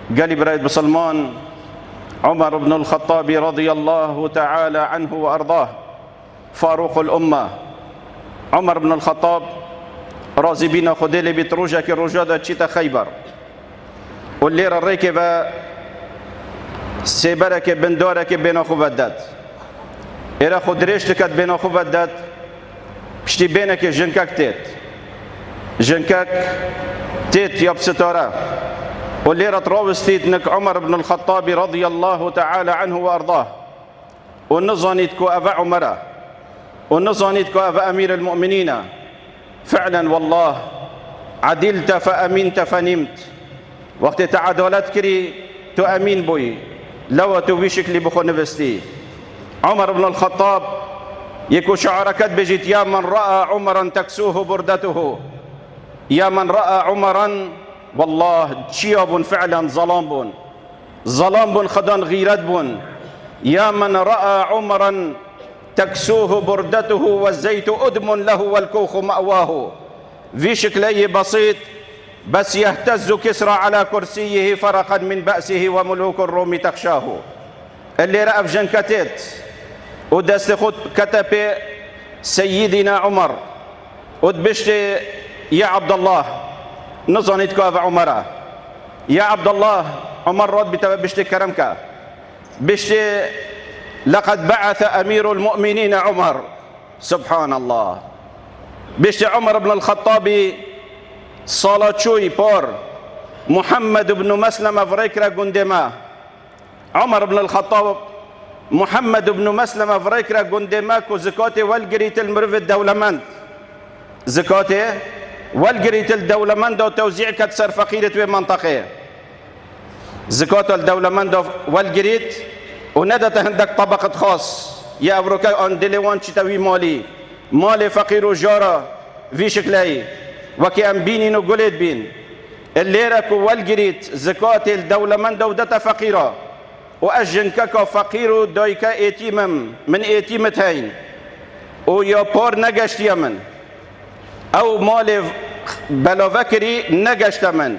قال برايد بسلمان عمر بن الخطاب رضي الله تعالى عنه وأرضاه فاروق الأمة. عمر بن الخطاب رازي بينا خديلي بتروجا كي رجادة تشيتا خيبر واللي الريكبة سيبرك بن دورك بين أخو بدات إرا خدريش تكت بين أخو بدات بشتي بينك جنكك جنكك تيت ياب ستارة واللي رتراوستيت نك عمر بن الخطاب رضي الله تعالى عنه وأرضاه ونظنيتكو أبا عمره ونظنيتكو أبا أمير المؤمنين. فعلا والله عدلت فأمنت فنمت وقت تعادلت كري تؤمن بوي لو توبيشك لي بخو نفستي. عمر بن الخطاب يكو شعركت بجيت يا من رأى عمرا تكسوه بردته، يا من رأى عمرا والله شياب فعلا ظلام خدان غيرت بن. يا من رأى عمرا تكسوه بردته والزيت أدم له والكوخ مأواه. في شكلي بسيط بس يهتز كسرى على كرسيه فرقا من بأسه وملوك الروم تخشاه. اللي رأى في جنكتت ودست خد كتب سيدنا عمر ودبشت يا عبد الله نظنيتك أبا عمره يا عبد الله عمر رد بتبشت كرمك بشت لقد بعث أمير المؤمنين عمر. سبحان الله. بشت عمر بن الخطاب صلاة شوي بور محمد بن مسلمة فريكرا قندما. عمر بن الخطاب محمد بن مسلمة فريكرا قندما كو زكاتي والقريت المرف الدولمند زكاتي والقريت الدولمند وتوزيع كتسر فقيرة في منطقة زكاة الدولمند والقريت وندت عندك طبقة خاص يا أبروكا أن دلوان شتوي مالي فقير وجارة في شكلي وكي أمبيني نقولت بين الليرك والقريت زكاة الدولمند ودتا فقيرة وأجنكك فقير دويكا ايتيمم من ايتيمتين ويا بور نقشت يمن أو مالي بلا فكري نقشت من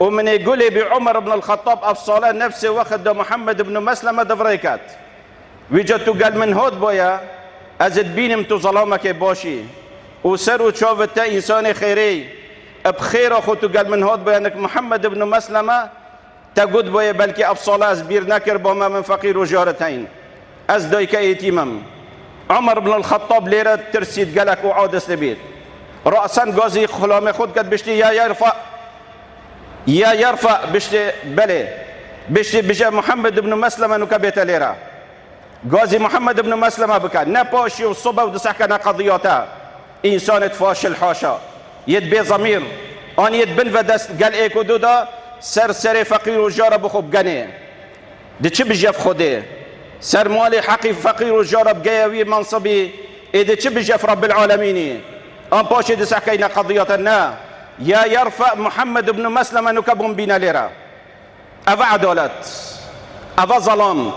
ومن يقول بعمر بن الخطاب أفصالا نفسه واخد محمد بن مسلمة دفريكات ويجتو قال من هود بويا أزد بينم تو ظلامك باشي وسروا تشوفت إنسان خيري بخير أخوتو قال من هود بويا أنك محمد بن مسلمة تقود بويا بلكي أفصالا أزبير نكر بوما من فقير وجارتين أزدويك ايتيمم. عمر بن الخطاب ليرة ترسيد قالك وعود سبيت رأسا قازي خلامي خود قد بشتي يا يرفع بشتي بلي بشتي بجا محمد بن مسلمة نكبيت ليرة قازي محمد بن مسلمة بكا نباشي والصبا ودسحكنا قضياتا إنسان فاشل حاشا يد ضمير أن يد بن فدست قال إيكو دودا سر فقير وجارة بخوب قني دي چه بجف خوده سر مالي حقي فقير وجارة بقياوي منصبي دي چه بجف رب العالمين أن باشي دسحكينا قضياتنا يا يرفع محمد بن مسلمة نكبهم بنا ليرة. أفا عدالت أفا ظلام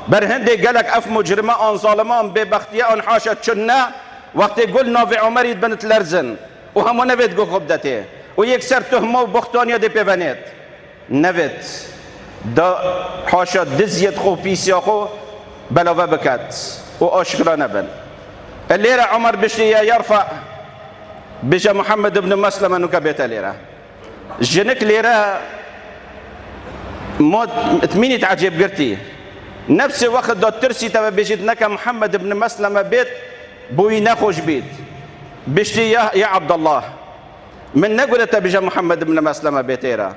برهندي قالك أف مجرمة أن ظالمان ببختية أن حاشت شنا وقت قلنا في عمر بنت لرزن وهم نفيد قو خبدته ويكسر تهمه وبختانيا دي بيفانيت نفيد دا حاشت دزيت خو بيسياخو بلاوه بكات وأشكرا نبن الليرة عمر بشي يا يرفع بجا محمد بن مسلمة نكبيت ليرة جنك ليرة موت تميني تعجب قرتي نفس الوقت دو ترسي تبا بيجيت نكا محمد بن مسلمة بيت بوي نخوش بيت بشتي يا عبد الله من نقول تبجا محمد بن مسلمة بيتيرا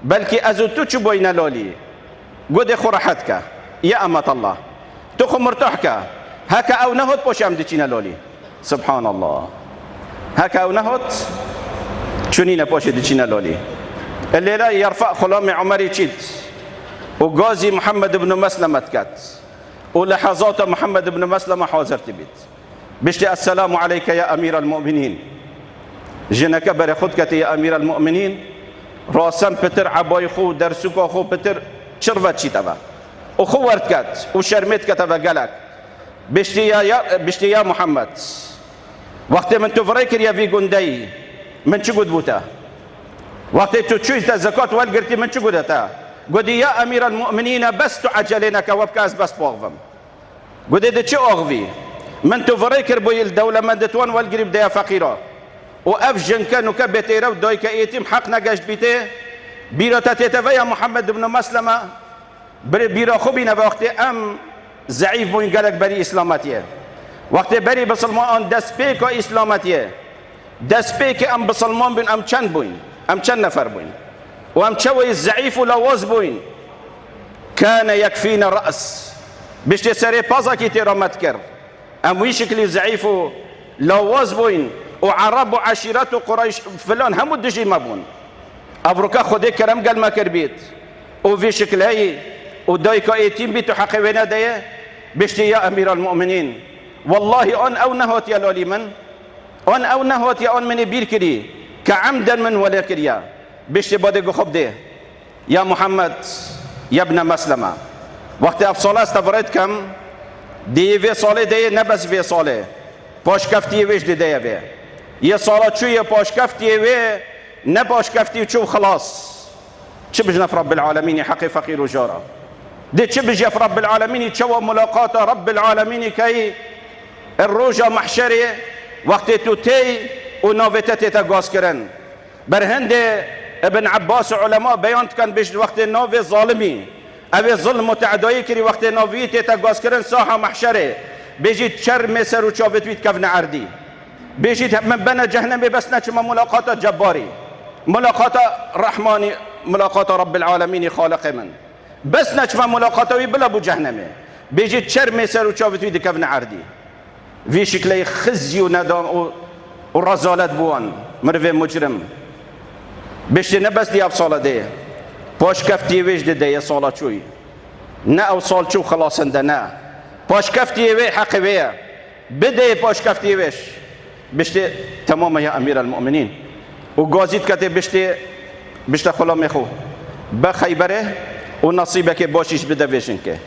بلكي أزوتوش بوينا لولي قد خرحتك يا أمة الله تخو مرتاحك هكا أو نهد بوش أمدتنا لولي. سبحان الله. هكا أو نهد شنين بوش دتنا لولي. الليلة يرفع خلام عمري تشيت وغازي محمد بن مسلمة كات ولحظات محمد بن مسلمة حاضر تبيت بشتي السلام عليك يا أمير المؤمنين جنك بري خدك يا أمير المؤمنين راسم بتر عباي خو درسوك خو بتر شرفت شي تبا وخورت كات وشرمت كتبا قالك بشتي يا محمد وقت من تفريكر يا في قندي من شو قد بوتا وقت تشوز الزكاة والقرتي من شو قدتا قدي يا أمير المؤمنين بس تعجلينك وبكاس بس بوغفم قدي دي چه أغفي من تفريكر بوي الدولة من دتوان والقريب ديا فقيرة وأفجن كانوا كبتيرا ودويك إيتم حقنا قشت بيته بيرا تتفيا محمد بن مسلمة بيرا خبينا وقت أم ضعيف بوين قالك بري إسلاماتيه وقت بري بسلمان دست بيك إسلاماتيه دست بيك أم بسلمان بين أم چند بوين أم چند نفر بوين وأم چوي الضعيف لواز بوين كان يكفينا الرأس بشتي سري بازا كي تيرامت كر أم ويشكلي ضعيف لواز بوين وعرب وعشيرات وقريش فلان همو دجي مبون أفريقيا خدي كرم قال ما كربيت وفي شكل هاي ودايكا ايتيم بيتو حقوينا دايه بشتي يا أمير المؤمنين والله أن أو نهوت يا لولي من أن أو نهوت يا أن من بير كري كعمدا من ولا كريا بشتي بادقو خب ده يا محمد يا ابن مسلمة وقت أفصالة استفرد كم دي في صالة دي نبس في صالة باش كفتي ويش دي دي في يا صالة شو يا باش كفتي وي نباش كفتي وشو خلاص شبجنا في رب العالمين يا حقي فقير وجارة دي شبج في رب العالمين يتشوى ملاقات رب العالمين كي الروجة محشري وقت توتي ونوفتي تقاس كرن برهند ابن عباس علماء بيان كان بيش وقت نوفي ظالمي أبي ظلم متعدي كري وقت نوفيتي تقاس كرن ساحة محشري بيجي تشر مسر وشافت بيت كفن عردي بيجي من بنا جهنمي بس نجم ملاقات جباري ملاقات رحماني ملاقات رب العالمين خالق من بس نجم ملاقاته بلا ابو جهنمي بيجي تشر مسر وشافت بيت كفن عردي في شكل خزي وندام ورزالت بوان مروي مجرم بيش نبس دي افصالة دي باش كفتي ويش دي صالة شوي نا او صال شو خلاص عندنا باش كفتي وي حقيقية بدي باش كفتي ويش بشتي تماما يا أمير المؤمنين وقازيت كتب بشتي خلا مخو بخيبره ونصيبك باشيش بدا ويشنك